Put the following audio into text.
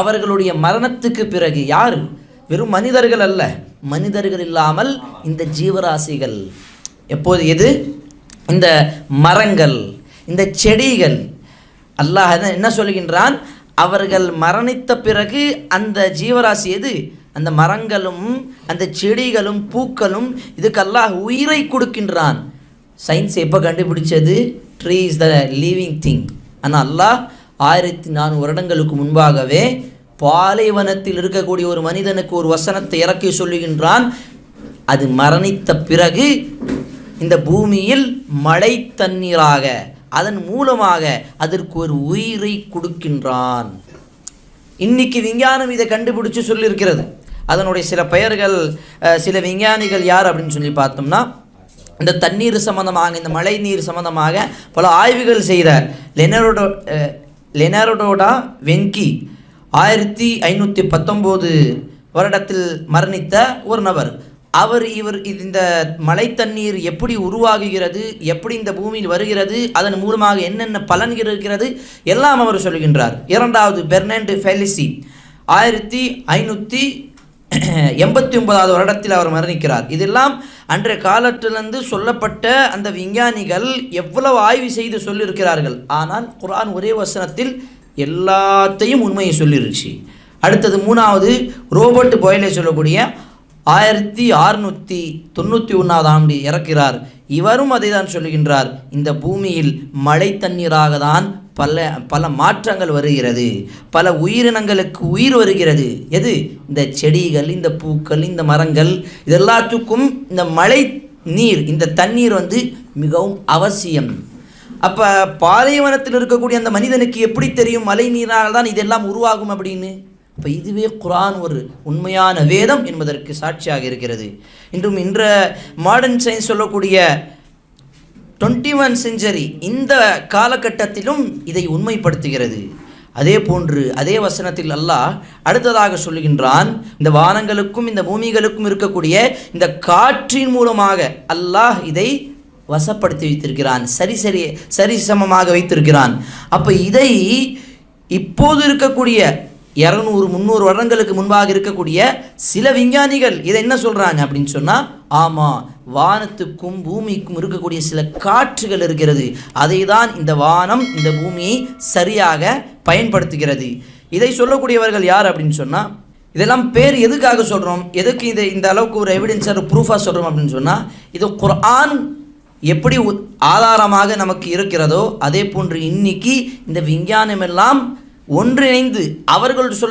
அவர்களுடைய மரணத்துக்கு பிறகு யார்? வெறும் மனிதர்கள் அல்ல, மனிதர்கள் இல்லாமல் இந்த ஜீவராசிகள் எப்போது எது? இந்த மரங்கள், இந்த செடிகள். அல்லாஹ் என்ன சொல்கின்றான்? அவர்கள் மரணித்த பிறகு அந்த ஜீவராசி எது? அந்த மரங்களும் அந்த செடிகளும் பூக்களும் இதுக்கு அல்லாஹ் உயிரை கொடுக்கின்றான். சயின்ஸ் எப்போ கண்டுபிடிச்சது? Tree is the living thing. ஆனால் அல்லாஹ் 1400 வருடங்களுக்கு முன்பாகவே பாலைவனத்தில் இருக்கக்கூடிய ஒரு மனிதனுக்கு ஒரு வசனத்தை இறக்கி சொல்லுகின்றான். அது மரணித்த பிறகு இந்த பூமியில் மழை தண்ணீராக அதன் மூலமாக அதற்கு ஒரு உயிரை கொடுக்கின்றான். இன்னைக்கு விஞ்ஞானம் இதை கண்டுபிடிச்சு சொல்லியிருக்கிறது. அதனுடைய சில பெயர்கள், சில விஞ்ஞானிகள் யார் அப்படின்னு சொல்லி பார்த்தோம்னா, இந்த தண்ணீர் சம்பந்தமாக, இந்த மழை நீர் சம்பந்தமாக பல ஆய்வுகள் செய்த லெனார்டோ வெங்கி 1519 வருடத்தில் மரணித்த ஒரு நபர். இவர் இந்த மழை தண்ணீர் எப்படி உருவாகுகிறது, எப்படி இந்த பூமியில் வருகிறது, அதன் மூலமாக என்னென்ன பலன்கள் இருக்கிறது எல்லாம் அவர் சொல்கின்றார். இரண்டாவது பெர்னார்டு ஃபெலிசி 1589 வருடத்தில் அவர் மரணிக்கிறார். இதெல்லாம் அன்றைய காலத்திலிருந்து சொல்லப்பட்ட அந்த விஞ்ஞானிகள் எவ்வளவு ஆய்வு செய்து சொல்லியிருக்கிறார்கள். ஆனால் குர்ஆன் ஒரே வசனத்தில் எல்லாத்தையும் உண்மையை சொல்லிருச்சு. அடுத்தது மூணாவது ரோபர்ட் பாய்லே சொல்லக்கூடிய 1691 ஆண்டு இறக்கிறார். இவரும் அதை தான் சொல்லுகின்றார். இந்த பூமியில் மழை தண்ணீராக தான் பல மாற்றங்கள் வருகிறது, பல உயிரினங்களுக்கு உயிர் வருகிறது. எது? இந்த செடிகள், இந்த பூக்கள், இந்த மரங்கள், இதெல்லாத்துக்கும் இந்த மழை நீர், இந்த தண்ணீர் மிகவும் அவசியம். அப்போ பாலைவனத்தில் இருக்கக்கூடிய அந்த மனிதனுக்கு எப்படி தெரியும் மழை நீரால் தான் இதெல்லாம் உருவாகும் அப்படின்னு? இப்போ இதுவே குர்ஆன் ஒரு உண்மையான வேதம் என்பதற்கு சாட்சியாக இருக்கிறது. இன்றும் மாடர்ன் சயின்ஸ் சொல்லக்கூடிய 21 செஞ்சுரி இந்த காலகட்டத்திலும் இதை உண்மைப்படுத்துகிறது. அதே போன்று அதே வசனத்தில் அல்லாஹ் அடுத்ததாக சொல்லுகின்றான், இந்த வானங்களுக்கும் இந்த பூமிகளுக்கும் இருக்கக்கூடிய இந்த காற்றின் மூலமாக அல்லாஹ் இதை வசப்படுத்தி வைத்திருக்கிறான், சரிசமமாக வைத்திருக்கிறான். அப்போ இதை இப்போது இருக்கக்கூடிய 200-300 வருடங்களுக்கு முன்பாக இருக்கக்கூடிய சில விஞ்ஞானிகள் இதை என்ன சொல்கிறாங்க அப்படின்னு சொன்னால், ஆமாம், வானத்துக்கும் பூமிக்கும் இருக்கக்கூடிய சில காற்றுகள் இருக்கிறது, அதை தான் இந்த வானம் இந்த பூமியை சரியாக பயன்படுத்துகிறது. இதை சொல்லக்கூடியவர்கள் யார் அப்படின்னு சொன்னால், இதெல்லாம் பேர் எதுக்காக சொல்கிறோம், எதுக்கு இந்த அளவுக்கு ஒரு எவிடன்ஸாக ப்ரூஃபாக சொல்கிறோம் அப்படின்னு சொன்னால், இது குர்ஆன் எப்படி ஆதாரமாக நமக்கு இருக்கிறதோ அதே போன்று இன்னைக்கு இந்த விஞ்ஞானம் எல்லாம் ஒன்றிணைந்து அவர்கள் சொல்ல